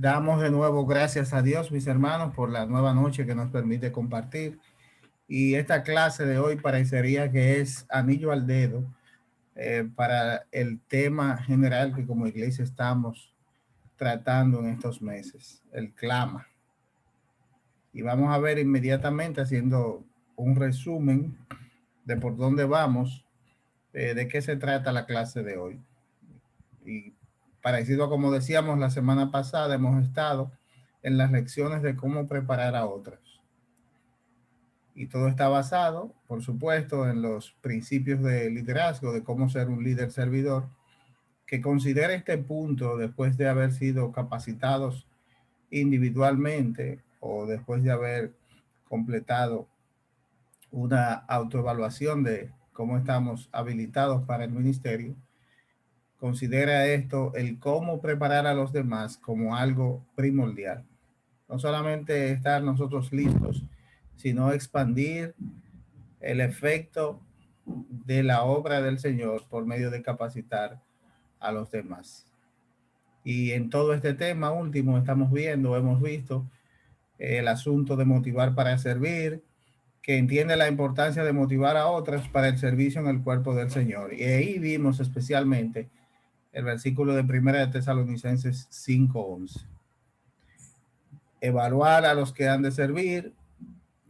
Damos de nuevo gracias a Dios, mis hermanos, por la nueva noche que nos permite compartir. Y esta clase de hoy parecería que es anillo al dedo para el tema general que como iglesia estamos tratando en estos meses, el clama. Y vamos a ver inmediatamente haciendo un resumen de por dónde vamos, de qué se trata la clase de hoy. Y parecido a como decíamos la semana pasada, hemos estado en las lecciones de cómo preparar a otros. Y todo está basado, por supuesto, en los principios de liderazgo, de cómo ser un líder servidor, que considera este punto después de haber sido capacitados individualmente o después de haber completado una autoevaluación de cómo estamos habilitados para el ministerio. Considera esto el cómo preparar a los demás como algo primordial. No solamente estar nosotros listos, sino expandir el efecto de la obra del Señor por medio de capacitar a los demás. Y en todo este tema último hemos visto el asunto de motivar para servir, que entiende la importancia de motivar a otros para el servicio en el cuerpo del Señor. Y ahí vimos especialmente el versículo de Primera de Tesalonicenses 5:11. Evaluar a los que han de servir,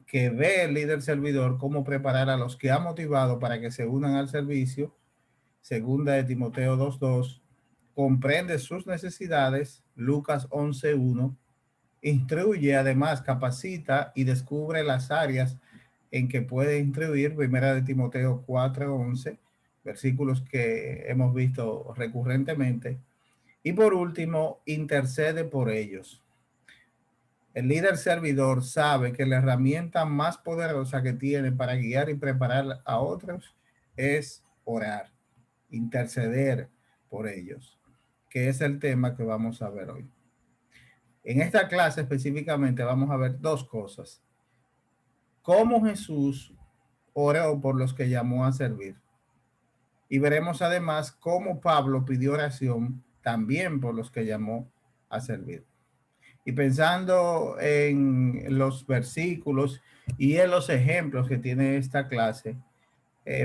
que ve el líder servidor cómo preparar a los que ha motivado para que se unan al servicio. Segunda de Timoteo 2:2. Comprende sus necesidades. Lucas 11:1. Instruye, además capacita y descubre las áreas en que puede instruir. Primera de Timoteo 4:11, versículos que hemos visto recurrentemente. Y por último, intercede por ellos. El líder servidor sabe que la herramienta más poderosa que tiene para guiar y preparar a otros es orar, interceder por ellos, que es el tema que vamos a ver hoy. En esta clase específicamente vamos a ver dos cosas. Cómo Jesús oró por los que llamó a servir. Y veremos además cómo Pablo pidió oración también por los que llamó a servir. Y pensando en los versículos y en los ejemplos que tiene esta clase,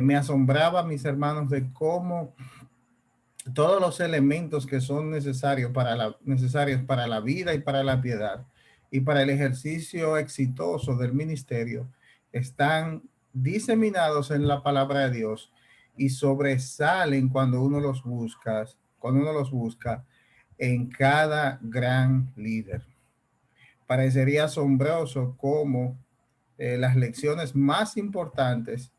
me asombraba, mis hermanos, de cómo todos los elementos que son necesarios para la vida y para la piedad y para el ejercicio exitoso del ministerio están diseminados en la palabra de Dios y sobresalen cuando uno los busca en cada gran líder. Parecería asombroso cómo las lecciones más importantes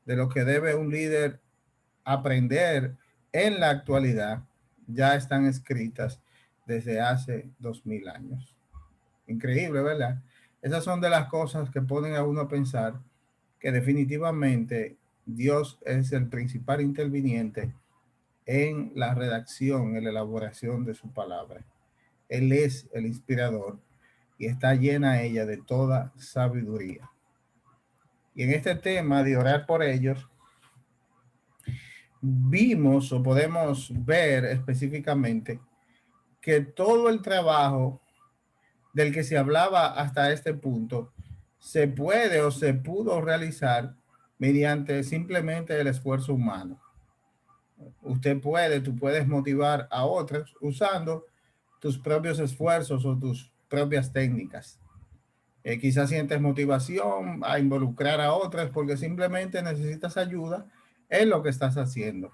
de lo que debe un líder aprender en la actualidad ya están escritas desde hace 2000 años. Increíble, ¿verdad? Esas son de las cosas que ponen a uno a pensar que definitivamente Dios es el principal interviniente en la redacción, en la elaboración de su palabra. Él es el inspirador y está llena ella de toda sabiduría. Y en este tema de orar por ellos, vimos o podemos ver específicamente que todo el trabajo del que se hablaba hasta este punto se puede o se pudo realizar mediante simplemente el esfuerzo humano. Tú puedes motivar a otros usando tus propios esfuerzos o tus propias técnicas. Quizás sientes motivación a involucrar a otras porque simplemente necesitas ayuda en lo que estás haciendo.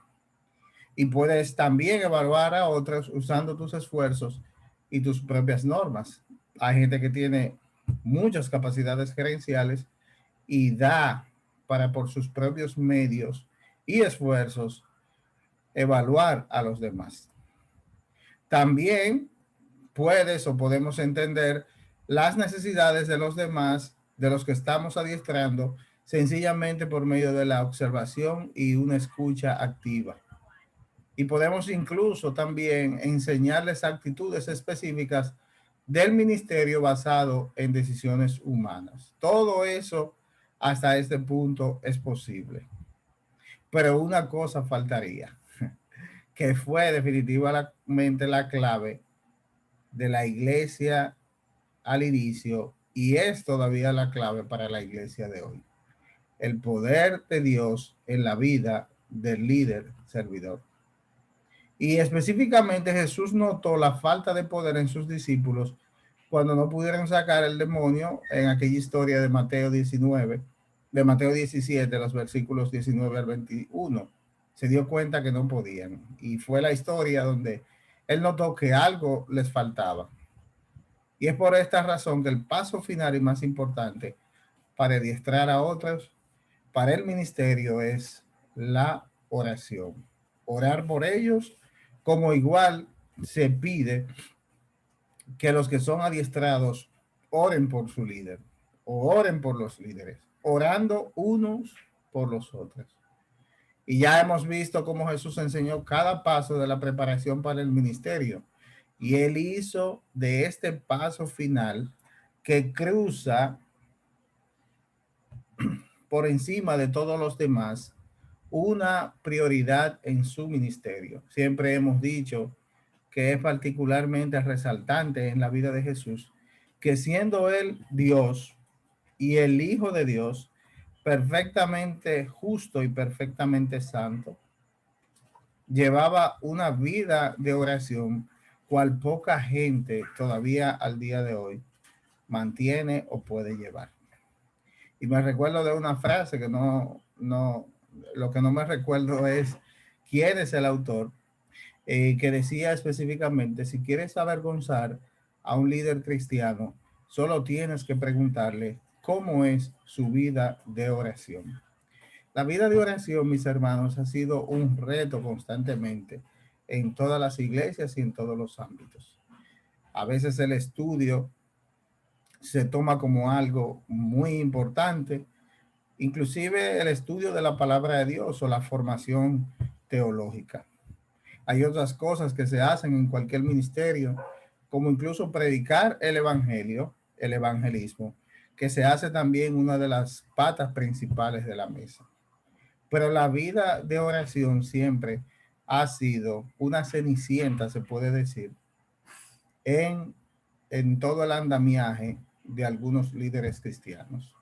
Y puedes también evaluar a otros usando tus esfuerzos y tus propias normas. Hay gente que tiene muchas capacidades gerenciales y da para por sus propios medios y esfuerzos evaluar a los demás. También puedes o podemos entender las necesidades de los demás, de los que estamos adiestrando, sencillamente por medio de la observación y una escucha activa. Y podemos incluso también enseñarles actitudes específicas del ministerio basado en decisiones humanas. Todo eso hasta este punto es posible. Pero una cosa faltaría, que fue definitivamente la clave de la iglesia al inicio y es todavía la clave para la iglesia de hoy. El poder de Dios en la vida del líder servidor. Y específicamente Jesús notó la falta de poder en sus discípulos cuando no pudieron sacar el demonio en aquella historia de Mateo 19, de Mateo 17, los versículos 19 al 21. Se dio cuenta que no podían. Y fue la historia donde él notó que algo les faltaba. Y es por esta razón que el paso final y más importante para adiestrar a otros, para el ministerio, es la oración. Orar por ellos, como igual se pide que los que son adiestrados oren por su líder o oren por los líderes, orando unos por los otros. Y ya hemos visto cómo Jesús enseñó cada paso de la preparación para el ministerio. Y él hizo de este paso final que cruza por encima de todos los demás una prioridad en su ministerio. Siempre hemos dicho que es particularmente resaltante en la vida de Jesús, que siendo él Dios y el Hijo de Dios, perfectamente justo y perfectamente santo, llevaba una vida de oración cual poca gente todavía al día de hoy mantiene o puede llevar. Y me recuerdo de una frase que lo que no me recuerdo es quién es el autor, que decía específicamente, si quieres avergonzar a un líder cristiano, solo tienes que preguntarle cómo es su vida de oración. La vida de oración, mis hermanos, ha sido un reto constantemente en todas las iglesias y en todos los ámbitos. A veces el estudio se toma como algo muy importante, inclusive el estudio de la palabra de Dios o la formación teológica. Hay otras cosas que se hacen en cualquier ministerio, como incluso predicar el evangelio, el evangelismo, que se hace también una de las patas principales de la mesa. Pero la vida de oración siempre ha sido una cenicienta, se puede decir, en, en todo el andamiaje de algunos líderes cristianos.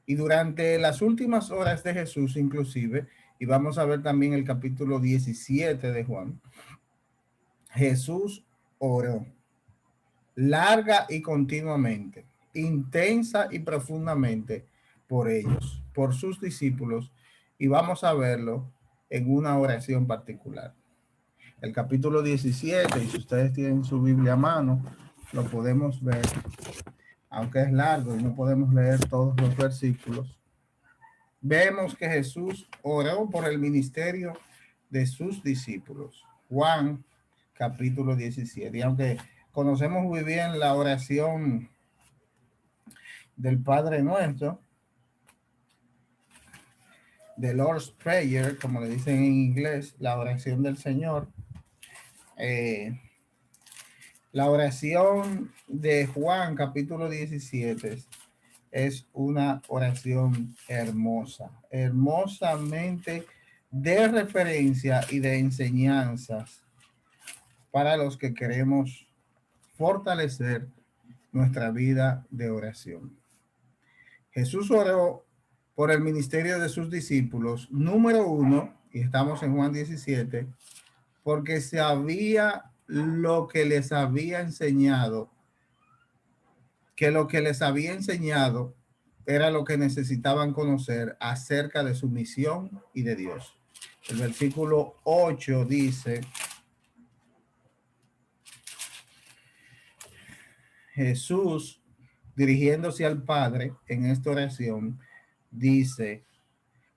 Y durante las últimas horas de Jesús, inclusive, y vamos a ver también el capítulo 17 de Juan, Jesús oró larga y continuamente, intensa y profundamente por ellos, por sus discípulos, y vamos a verlo en una oración particular. El capítulo 17, y si ustedes tienen su Biblia a mano, lo podemos ver, aunque es largo y no podemos leer todos los versículos. Vemos que Jesús oró por el ministerio de sus discípulos. Juan, capítulo 17. Y aunque conocemos muy bien la oración del Padre Nuestro, the Lord's Prayer, como le dicen en inglés, la oración del Señor, la oración de Juan, capítulo 17, es una oración hermosa, hermosamente de referencia y de enseñanzas para los que queremos fortalecer nuestra vida de oración. Jesús oró por el ministerio de sus discípulos, número uno, y estamos en Juan 17, porque sabía lo que les había enseñado, que lo que les había enseñado era lo que necesitaban conocer acerca de su misión y de Dios. El versículo 8 dice, Jesús, dirigiéndose al Padre en esta oración, dice,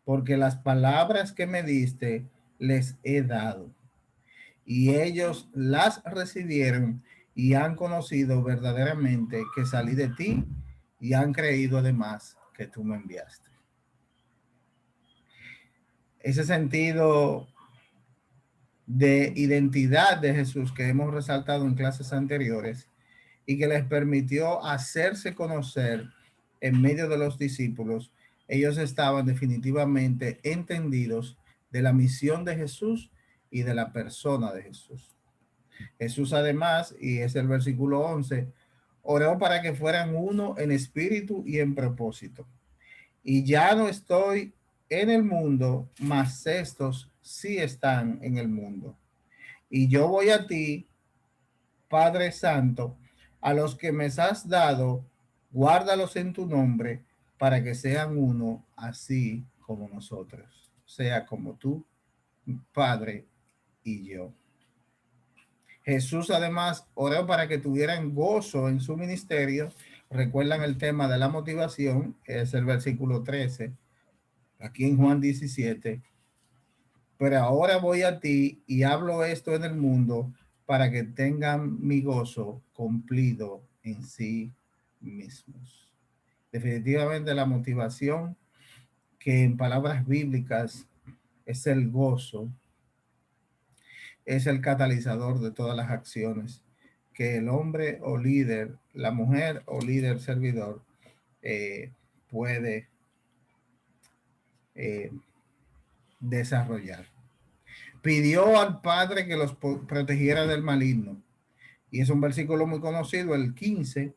porque las palabras que me diste les he dado, y ellos las recibieron y han conocido verdaderamente que salí de ti y han creído además que tú me enviaste. Ese sentido de identidad de Jesús que hemos resaltado en clases anteriores y que les permitió hacerse conocer en medio de los discípulos, ellos estaban definitivamente entendidos de la misión de Jesús y de la persona de Jesús. Jesús además, y es el versículo 11, oró para que fueran uno en espíritu y en propósito. Y ya no estoy en el mundo, mas estos sí están en el mundo. Y yo voy a ti, Padre Santo, a los que me has dado, guárdalos en tu nombre, para que sean uno, así como nosotros, sea como tú, Padre, y yo. Jesús además oró para que tuvieran gozo en su ministerio. Recuerdan el tema de la motivación, es el versículo 13, aquí en Juan 17. Pero ahora voy a ti y hablo esto en el mundo para que tengan mi gozo cumplido en sí mismos. Definitivamente la motivación, que en palabras bíblicas es el gozo, es el catalizador de todas las acciones que el hombre o líder, la mujer o líder servidor eh, puede eh, desarrollar. Pidió al Padre que los protegiera del maligno. Y es un versículo muy conocido, el 15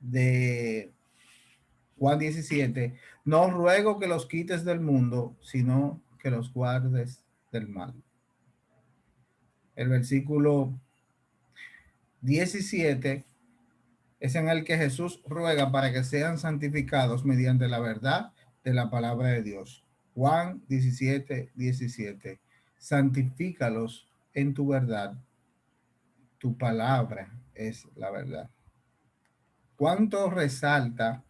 de Juan 17. No ruego que los quites del mundo, sino que los guardes del mal. El versículo 17 es en el que Jesús ruega para que sean santificados mediante la verdad de la palabra de Dios. Juan 17, 17. Santifícalos en tu verdad. Tu palabra es la verdad. ¿Cuánto resalta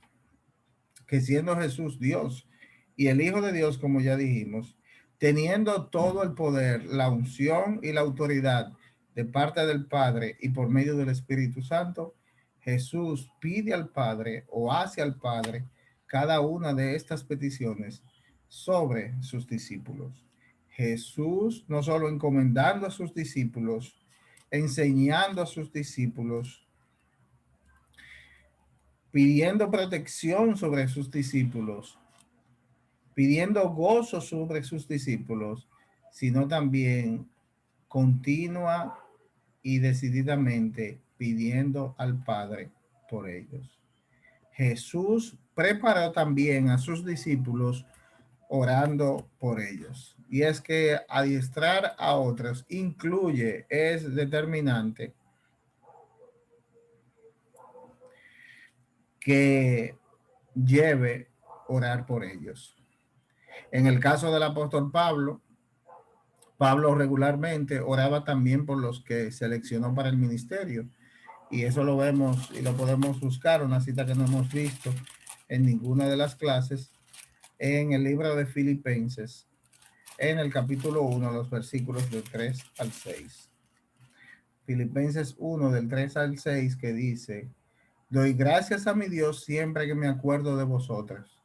que siendo Jesús Dios y el Hijo de Dios, como ya dijimos, teniendo todo el poder, la unción y la autoridad de parte del Padre y por medio del Espíritu Santo, Jesús pide al Padre o hace al Padre cada una de estas peticiones sobre sus discípulos? Jesús no solo encomendando a sus discípulos, enseñando a sus discípulos, pidiendo protección sobre sus discípulos, pidiendo gozo sobre sus discípulos, sino también continua y decididamente pidiendo al Padre por ellos. Jesús preparó también a sus discípulos orando por ellos. Y es que adiestrar a otros incluye, es determinante que lleve orar por ellos. En el caso del apóstol Pablo, Pablo regularmente oraba también por los que seleccionó para el ministerio. Y eso lo vemos y lo podemos buscar, una cita que no hemos visto en ninguna de las clases, en el libro de Filipenses, en el capítulo 1, los versículos del 3 al 6. Filipenses 1, del 3 al 6, que dice: doy gracias a mi Dios siempre que me acuerdo de vosotros,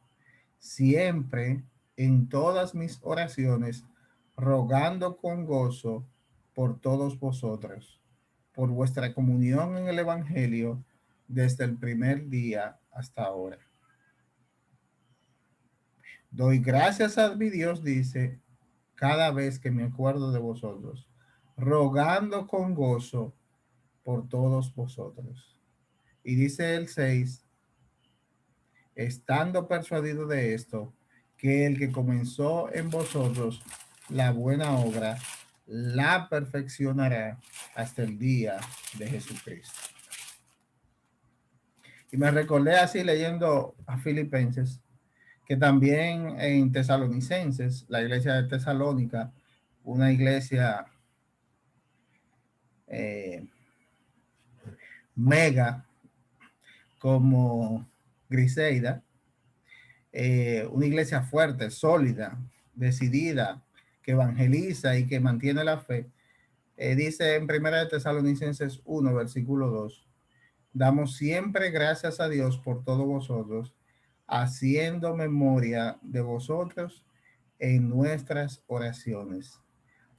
siempre en todas mis oraciones, rogando con gozo por todos vosotros, por vuestra comunión en el Evangelio desde el primer día hasta ahora. Doy gracias a mi Dios, dice, cada vez que me acuerdo de vosotros, rogando con gozo por todos vosotros. Y dice el 6, estando persuadido de esto, que el que comenzó en vosotros la buena obra, la perfeccionará hasta el día de Jesucristo. Y me recordé así leyendo a Filipenses, que también en Tesalonicenses, la iglesia de Tesalónica, una iglesia eh, mega como Griseida, una iglesia fuerte, sólida, decidida, que evangeliza y que mantiene la fe. Dice en Primera de Tesalonicenses 1, versículo 2, damos siempre gracias a Dios por todos vosotros, haciendo memoria de vosotros en nuestras oraciones,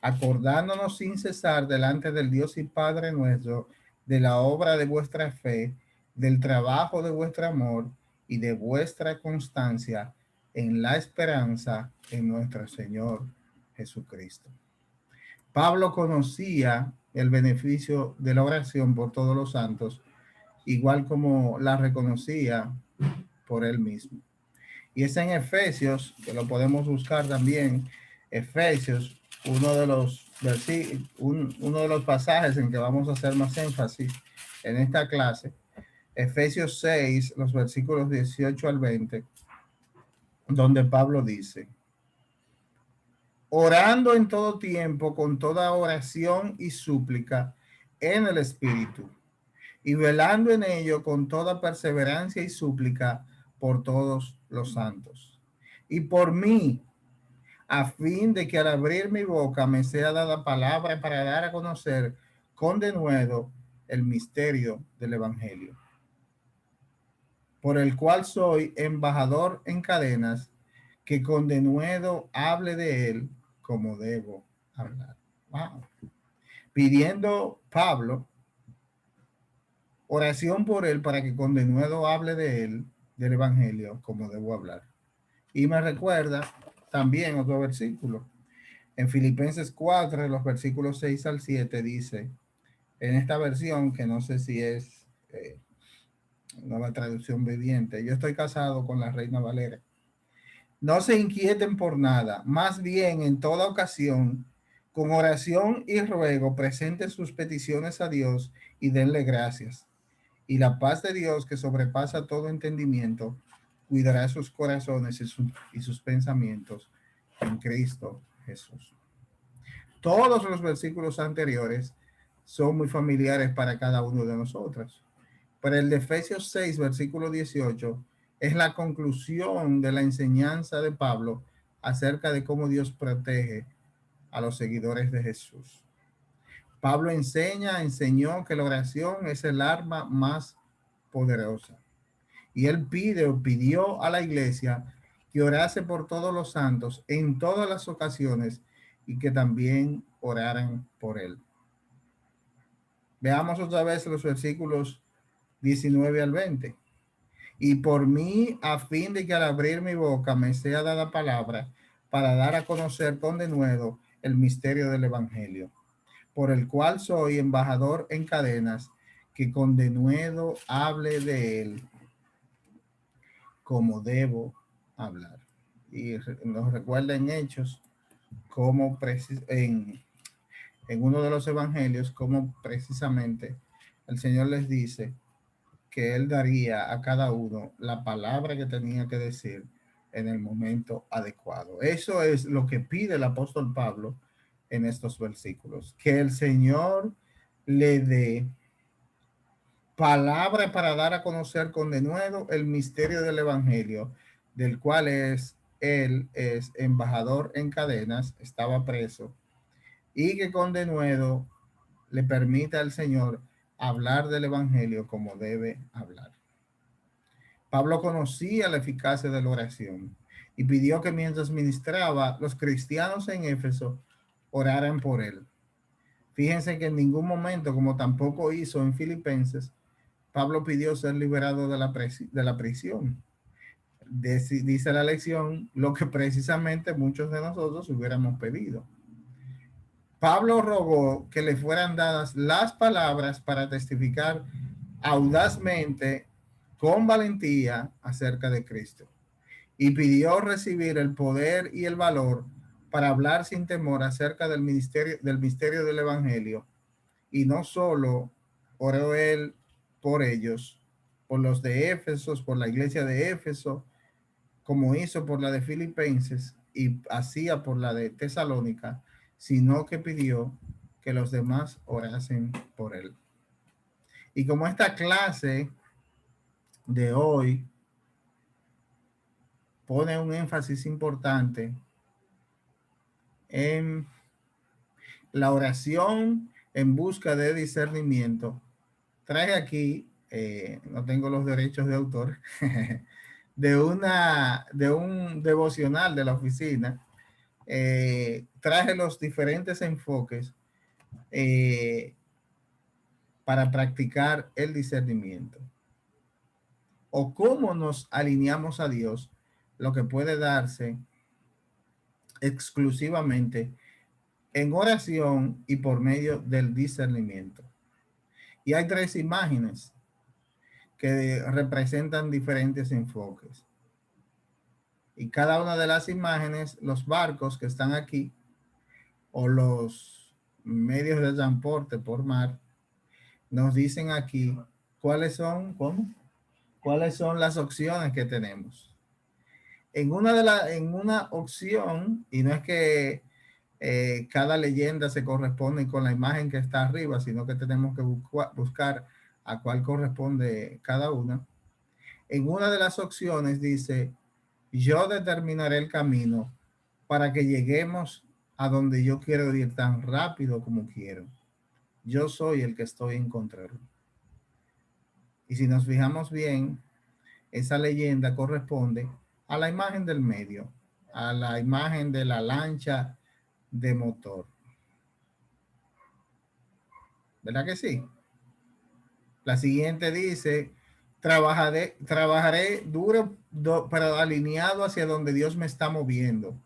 acordándonos sin cesar delante del Dios y Padre nuestro de la obra de vuestra fe, del trabajo de vuestro amor y de vuestra constancia en la esperanza en nuestro Señor Jesucristo. Pablo conocía el beneficio de la oración por todos los santos, igual como la reconocía por él mismo. Y es en Efesios, que lo podemos buscar también, Efesios, uno de los pasajes en que vamos a hacer más énfasis en esta clase, Efesios 6, los versículos 18 al 20, donde Pablo dice: orando en todo tiempo, con toda oración y súplica en el Espíritu, y velando en ello con toda perseverancia y súplica por todos los santos. Y por mí, a fin de que al abrir mi boca me sea dada palabra para dar a conocer con denuedo el misterio del Evangelio, por el cual soy embajador en cadenas, que con denuedo hable de él como debo hablar. Wow. Pidiendo Pablo oración por él para que con denuedo hable de él, del Evangelio, como debo hablar. Y me recuerda también otro versículo. En Filipenses 4, los versículos 6 al 7 dice, en esta versión, que no sé si es nueva traducción viviente, yo estoy casado con la Reina Valera. No se inquieten por nada, más bien en toda ocasión, con oración y ruego, presenten sus peticiones a Dios y denle gracias. Y la paz de Dios, que sobrepasa todo entendimiento, cuidará sus corazones y sus pensamientos en Cristo Jesús. Todos los versículos anteriores son muy familiares para cada uno de nosotros. Pero el de Efesios 6, versículo 18, es la conclusión de la enseñanza de Pablo acerca de cómo Dios protege a los seguidores de Jesús. Pablo enseñó que la oración es el arma más poderosa. Y él pidió a la iglesia que orase por todos los santos en todas las ocasiones y que también oraran por él. Veamos otra vez los versículos 19 al 20. Y por mí, a fin de que al abrir mi boca me sea dada palabra para dar a conocer con denuedo el misterio del Evangelio, por el cual soy embajador en cadenas, que con denuedo hable de él como debo hablar. Y nos recuerda en Hechos, como en uno de los evangelios, como precisamente el Señor les dice que Él daría a cada uno la palabra que tenía que decir en el momento adecuado. Eso es lo que pide el apóstol Pablo en estos versículos, que el Señor le dé palabra para dar a conocer con denuedo el misterio del Evangelio, del cual él es embajador en cadenas, estaba preso, y que con denuedo le permita al Señor hablar del Evangelio como debe hablar. Pablo conocía la eficacia de la oración y pidió que mientras ministraba, los cristianos en Éfeso oraran por él. Fíjense que en ningún momento, como tampoco hizo en Filipenses, Pablo pidió ser liberado de la prisión. Dice la lección lo que precisamente muchos de nosotros hubiéramos pedido. Pablo rogó que le fueran dadas las palabras para testificar audazmente, con valentía, acerca de Cristo. Y pidió recibir el poder y el valor para hablar sin temor acerca del misterio del Evangelio. Y no solo oró él por ellos, por los de Éfeso, por la iglesia de Éfeso, como hizo por la de Filipenses y hacía por la de Tesalónica, sino que pidió que los demás orasen por él. Y como esta clase de hoy pone un énfasis importante en la oración en busca de discernimiento, traje aquí, no tengo los derechos de autor, de un devocional de la oficina, traje los diferentes enfoques para practicar el discernimiento o cómo nos alineamos a Dios, lo que puede darse exclusivamente en oración y por medio del discernimiento. Y hay tres imágenes que representan diferentes enfoques. Y cada una de las imágenes, los barcos que están aquí o los medios de transporte por mar, nos dicen aquí cuáles son las opciones que tenemos. En una opción, y no es que cada leyenda se corresponde con la imagen que está arriba, sino que tenemos que buscar a cuál corresponde cada una. En una de las opciones dice, yo determinaré el camino para que lleguemos a donde yo quiero ir tan rápido como quiero. Yo soy el que estoy en control. Y si nos fijamos bien, esa leyenda corresponde a la imagen del medio, a la imagen de la lancha de motor. ¿Verdad que sí? La siguiente dice, trabajaré duro, pero alineado hacia donde Dios me está moviendo.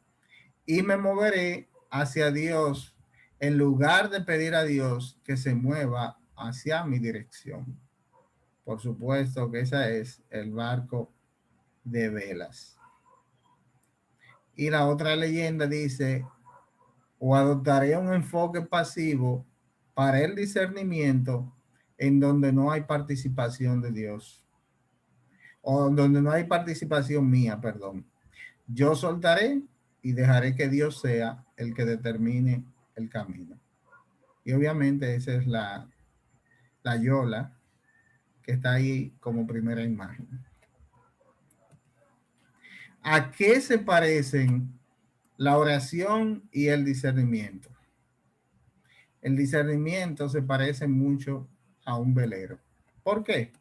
Y me moveré hacia Dios en lugar de pedir a Dios que se mueva hacia mi dirección. Por supuesto que ese es el barco de velas. Y la otra leyenda dice, o adoptaré un enfoque pasivo para el discernimiento en donde no hay participación de Dios, o donde no hay participación mía, perdón. Yo soltaré y dejaré que Dios sea el que determine el camino. Y obviamente esa es la yola que está ahí como primera imagen. ¿A qué se parecen la oración y el discernimiento? El discernimiento se parece mucho a un velero. ¿Por qué?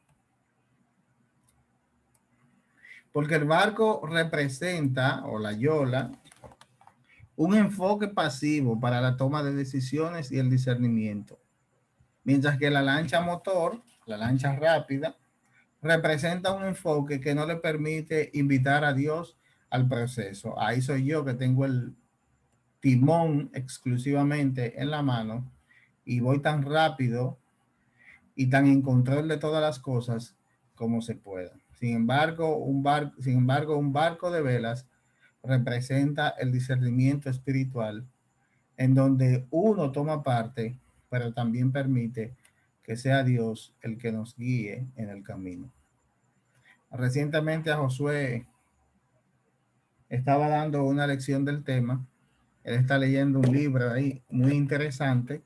Porque el barco representa, o la yola, un enfoque pasivo para la toma de decisiones y el discernimiento. Mientras que la lancha motor, la lancha rápida, representa un enfoque que no le permite invitar a Dios al proceso. Ahí soy yo que tengo el timón exclusivamente en la mano y voy tan rápido y tan en control de todas las cosas como se pueda. Sin embargo, un barco de velas representa el discernimiento espiritual en donde uno toma parte, pero también permite que sea Dios el que nos guíe en el camino. Recientemente a Josué estaba dando una lección del tema. Él está leyendo un libro ahí muy interesante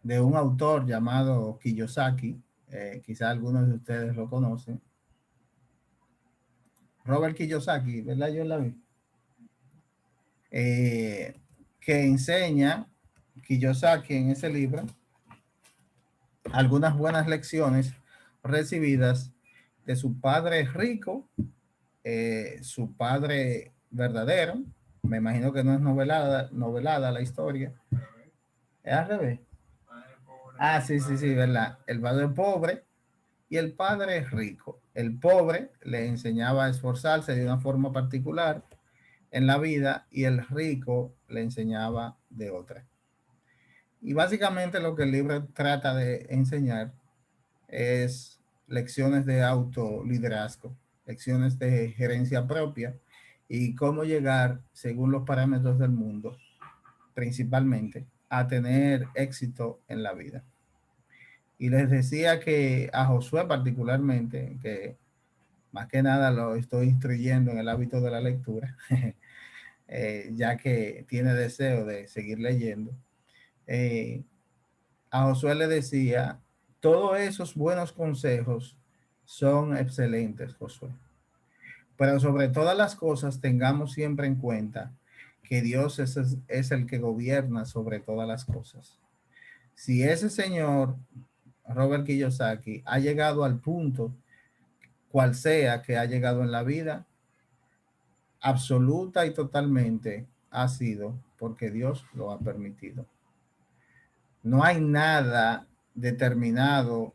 de un autor llamado Kiyosaki. Quizá algunos de ustedes lo conocen. Robert Kiyosaki, ¿verdad? Yo la vi. Que enseña Kiyosaki en ese libro algunas buenas lecciones recibidas de su padre rico, su padre verdadero. Me imagino que no es novelada la historia. Es al revés. Ah, sí, sí, sí, verdad. El padre pobre y el padre rico. El pobre le enseñaba a esforzarse de una forma particular en la vida y el rico le enseñaba de otra. Y básicamente lo que el libro trata de enseñar es lecciones de autoliderazgo, lecciones de gerencia propia y cómo llegar, según los parámetros del mundo, principalmente, a tener éxito en la vida. Y les decía que a Josué particularmente, que más que nada lo estoy instruyendo en el hábito de la lectura, ya que tiene deseo de seguir leyendo, a Josué le decía, todos esos buenos consejos son excelentes, Josué. Pero sobre todas las cosas tengamos siempre en cuenta que Dios es el que gobierna sobre todas las cosas. Si ese señor, Robert Kiyosaki, ha llegado al punto, cual sea que ha llegado en la vida, absoluta y totalmente ha sido porque Dios lo ha permitido. No hay nada determinado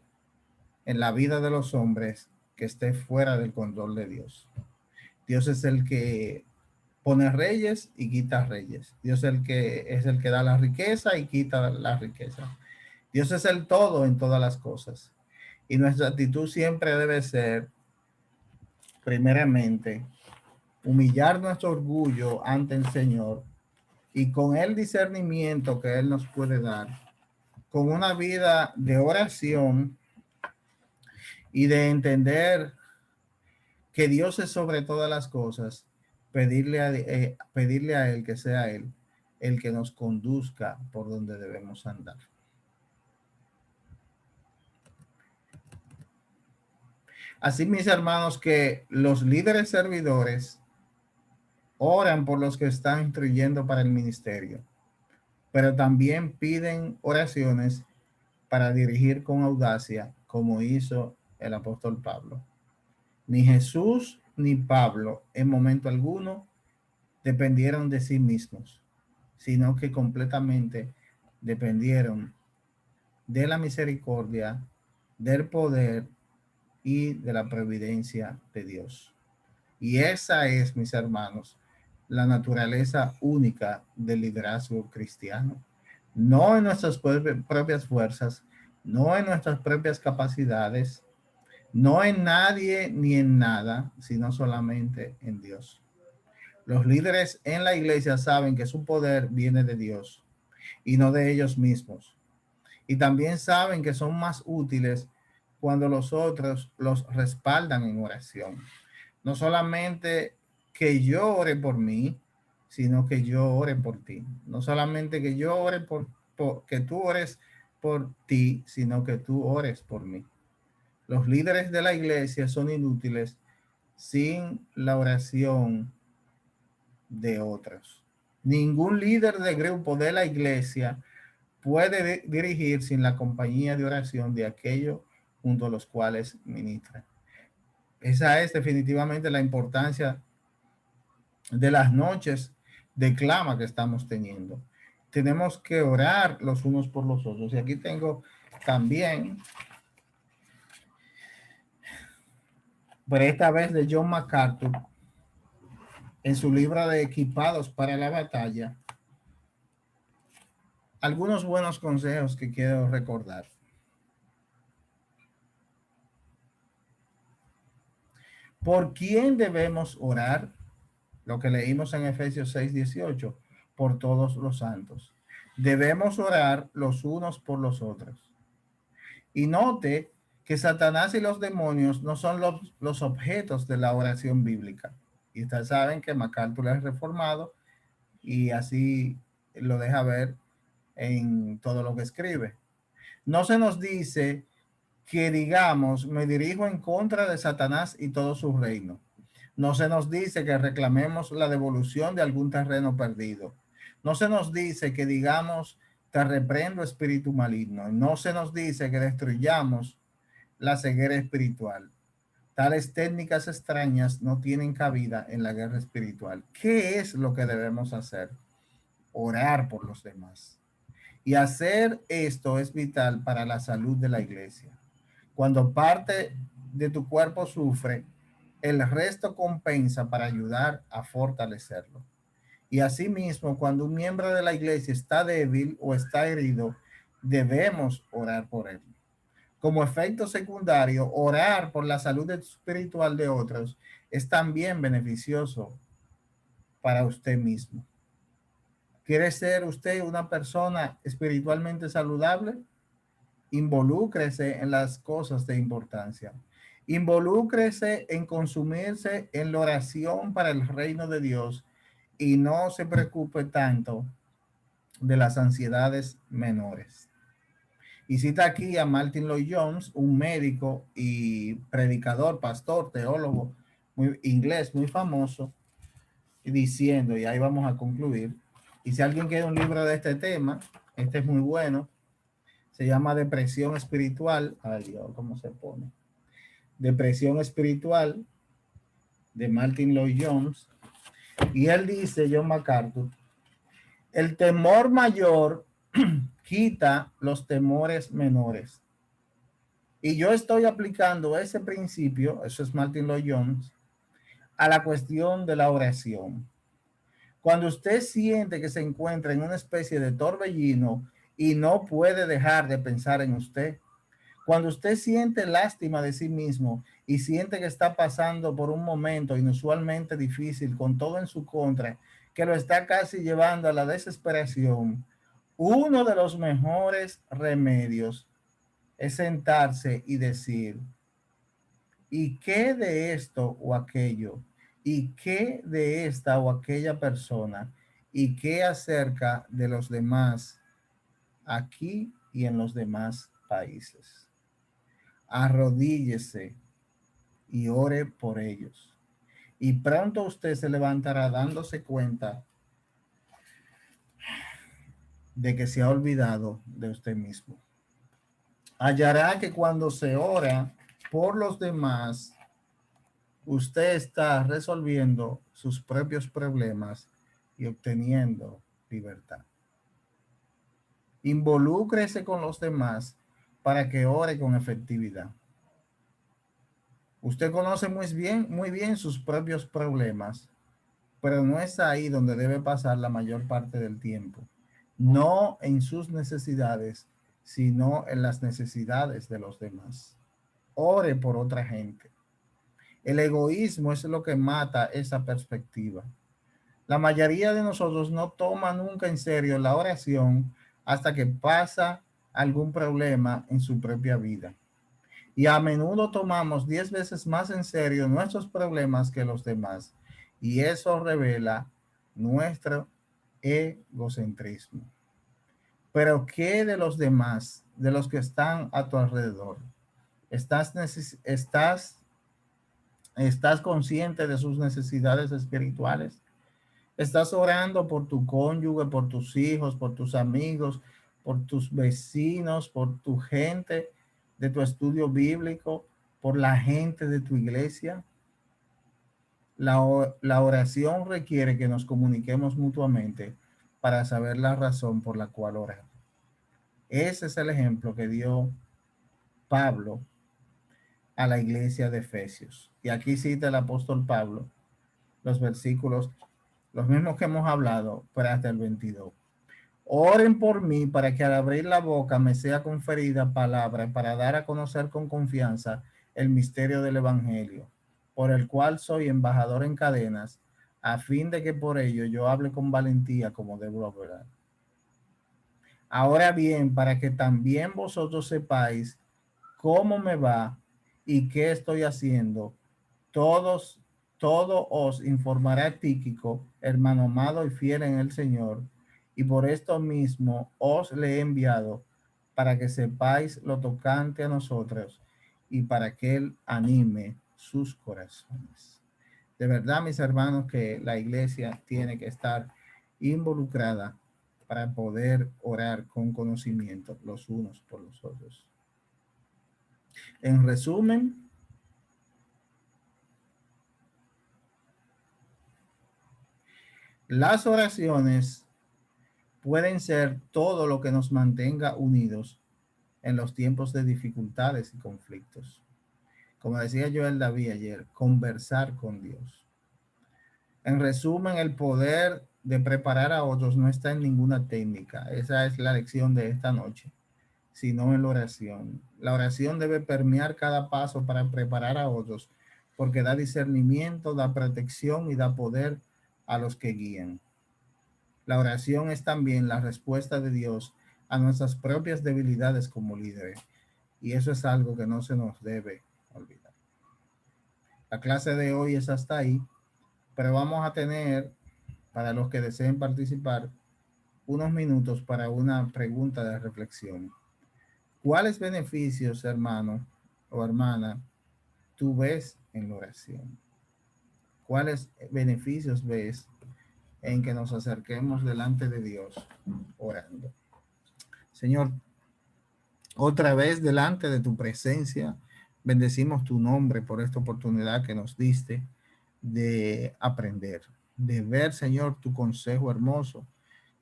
en la vida de los hombres que esté fuera del control de Dios. Dios es el que pone reyes y quita reyes. Dios es el que da la riqueza y quita la riqueza. Dios es el todo en todas las cosas. Y nuestra actitud siempre debe ser, primeramente, humillar nuestro orgullo ante el Señor y con el discernimiento que Él nos puede dar, con una vida de oración y de entender que Dios es sobre todas las cosas, pedirle a Él que sea Él el que nos conduzca por donde debemos andar. Así, mis hermanos, que los líderes servidores oran por los que están instruyendo para el ministerio, pero también piden oraciones para dirigir con audacia, como hizo el apóstol Pablo. Ni Jesús ni Pablo en momento alguno dependieron de sí mismos, sino que completamente dependieron de la misericordia, del poder y de la providencia de Dios. Y esa es, mis hermanos, la naturaleza única del liderazgo cristiano. No en nuestras propias fuerzas, no en nuestras propias capacidades, no en nadie ni en nada, sino solamente en Dios. Los líderes en la iglesia saben que su poder viene de Dios y no de ellos mismos. Y también saben que son más útiles cuando los otros los respaldan en oración. No solamente que yo ore por mí, sino que yo ore por ti. No solamente que yo ore que tú ores por ti, sino que tú ores por mí. Los líderes de la iglesia son inútiles sin la oración de otros. Ningún líder de grupo de la iglesia puede dirigir sin la compañía de oración de aquellos junto a los cuales ministra. Esa es definitivamente la importancia de las noches de clama que estamos teniendo. Tenemos que orar los unos por los otros. Y aquí tengo también, pero esta vez de John MacArthur, en su libro de Equipados para la Batalla, algunos buenos consejos que quiero recordar. ¿Por quién debemos orar? Lo que leímos en Efesios 6:18, por todos los santos. Debemos orar los unos por los otros. Y note que Satanás y los demonios no son los objetos de la oración bíblica. Y ustedes saben que MacArthur es reformado y así lo deja ver en todo lo que escribe. No se nos dice que digamos, me dirijo en contra de Satanás y todo su reino. No se nos dice que reclamemos la devolución de algún terreno perdido. No se nos dice que digamos, te reprendo espíritu maligno. No se nos dice que destruyamos la ceguera espiritual. Tales técnicas extrañas no tienen cabida en la guerra espiritual. ¿Qué es lo que debemos hacer? Orar por los demás. Y hacer esto es vital para la salud de la iglesia. Cuando parte de tu cuerpo sufre, el resto compensa para ayudar a fortalecerlo. Y asimismo, cuando un miembro de la iglesia está débil o está herido, debemos orar por él. Como efecto secundario, orar por la salud espiritual de otros es también beneficioso para usted mismo. ¿Quiere ser usted una persona espiritualmente saludable? Involúcrese en las cosas de importancia. Involúcrese en consumirse en la oración para el reino de Dios y no se preocupe tanto de las ansiedades menores. Y cita aquí a Martin Lloyd Jones, un médico y predicador, pastor, teólogo inglés muy famoso, diciendo, y ahí vamos a concluir, y si alguien quiere un libro de este tema, este es muy bueno, se llama Depresión Espiritual. Ay Dios, ¿cómo se pone? Depresión Espiritual, de Martin Lloyd Jones. Y él dice, John MacArthur, el temor mayor quita los temores menores. Y yo estoy aplicando ese principio, eso es Martin Lloyd Jones, a la cuestión de la oración. Cuando usted siente que se encuentra en una especie de torbellino y no puede dejar de pensar en usted, cuando usted siente lástima de sí mismo y siente que está pasando por un momento inusualmente difícil con todo en su contra, que lo está casi llevando a la desesperación, uno de los mejores remedios es sentarse y decir, ¿y qué de esto o aquello? ¿Y qué de esta o aquella persona? ¿Y qué acerca de los demás aquí y en los demás países? Arrodíllese y ore por ellos. Y pronto usted se levantará dándose cuenta de que se ha olvidado de usted mismo. Hallará que cuando se ora por los demás, usted está resolviendo sus propios problemas y obteniendo libertad. Involúcrese con los demás para que ore con efectividad. Usted conoce muy bien sus propios problemas, pero no es ahí donde debe pasar la mayor parte del tiempo. No en sus necesidades, sino en las necesidades de los demás. Ore por otra gente. El egoísmo es lo que mata esa perspectiva. La mayoría de nosotros no toma nunca en serio la oración hasta que pasa algún problema en su propia vida. Y a menudo tomamos 10 veces más en serio nuestros problemas que los demás. Y eso revela nuestro egocentrismo. Pero ¿qué de los demás, de los que están a tu alrededor? ¿Estás consciente de sus necesidades espirituales? ¿Estás orando por tu cónyuge, por tus hijos, por tus amigos, por tus vecinos, por tu gente de tu estudio bíblico, por la gente de tu iglesia? La oración requiere que nos comuniquemos mutuamente para saber la razón por la cual orar. Ese es el ejemplo que dio Pablo a la iglesia de Efesios. Y aquí cita el apóstol Pablo los versículos, los mismos que hemos hablado, pero hasta el 22. Oren por mí para que al abrir la boca me sea conferida palabra para dar a conocer con confianza el misterio del evangelio, por el cual soy embajador en cadenas, a fin de que por ello yo hable con valentía como debo hablar. Ahora bien, para que también vosotros sepáis cómo me va y qué estoy haciendo, todo os informará Tíquico, hermano amado y fiel en el Señor, y por esto mismo os le he enviado para que sepáis lo tocante a nosotros y para que Él anime sus corazones. De verdad, mis hermanos, que la iglesia tiene que estar involucrada para poder orar con conocimiento los unos por los otros. En resumen, las oraciones pueden ser todo lo que nos mantenga unidos en los tiempos de dificultades y conflictos. Como decía Joel David ayer, conversar con Dios. En resumen, el poder de preparar a otros no está en ninguna técnica. Esa es la lección de esta noche, sino en la oración. La oración debe permear cada paso para preparar a otros, porque da discernimiento, da protección y da poder a los que guían. La oración es también la respuesta de Dios a nuestras propias debilidades como líderes. Y eso es algo que no se nos debe olvidar. La clase de hoy es hasta ahí, pero vamos a tener, para los que deseen participar, unos minutos para una pregunta de reflexión. ¿Cuáles beneficios, hermano o hermana, tú ves en la oración? ¿Cuáles beneficios ves en que nos acerquemos delante de Dios orando? Señor, otra vez delante de tu presencia, bendecimos tu nombre por esta oportunidad que nos diste de aprender, de ver, Señor, tu consejo hermoso,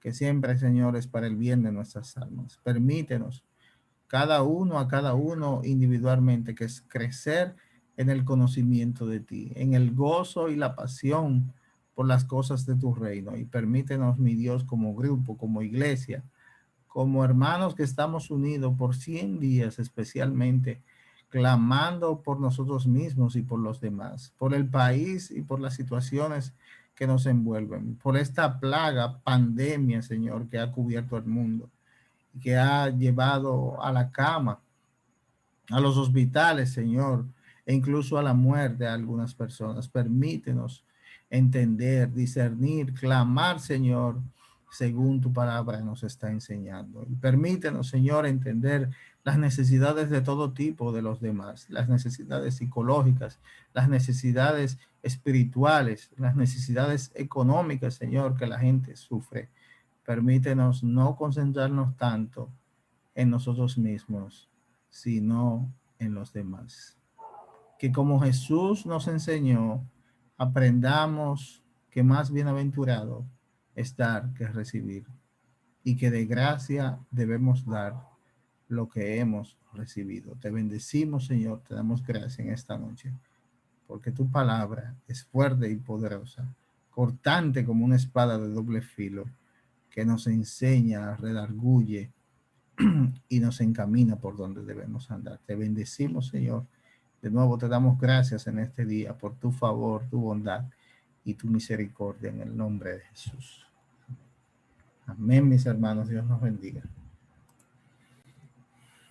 que siempre, Señor, es para el bien de nuestras almas. Permítenos, cada uno individualmente, que es crecer en el conocimiento de ti, en el gozo y la pasión por las cosas de tu reino. Y permítenos, mi Dios, como grupo, como iglesia, como hermanos que estamos unidos por 100 días especialmente, clamando por nosotros mismos y por los demás, por el país y por las situaciones que nos envuelven, por esta plaga, pandemia, Señor, que ha cubierto el mundo y que ha llevado a la cama, a los hospitales, Señor, e incluso a la muerte a algunas personas. Permítenos entender, discernir, clamar, Señor, según tu palabra nos está enseñando. Y permítenos, Señor, entender las necesidades de todo tipo de los demás, las necesidades psicológicas, las necesidades espirituales, las necesidades económicas, Señor, que la gente sufre. Permítenos no concentrarnos tanto en nosotros mismos, sino en los demás. Que como Jesús nos enseñó, aprendamos que más bienaventurado es dar que recibir, y que de gracia debemos dar lo que hemos recibido. Te bendecimos, Señor, te damos gracias en esta noche, porque tu palabra es fuerte y poderosa, cortante como una espada de doble filo, que nos enseña, redarguye y nos encamina por donde debemos andar. Te bendecimos, Señor. De nuevo te damos gracias en este día por tu favor, tu bondad y tu misericordia en el nombre de Jesús. Amén, mis hermanos. Dios nos bendiga.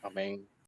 Amén.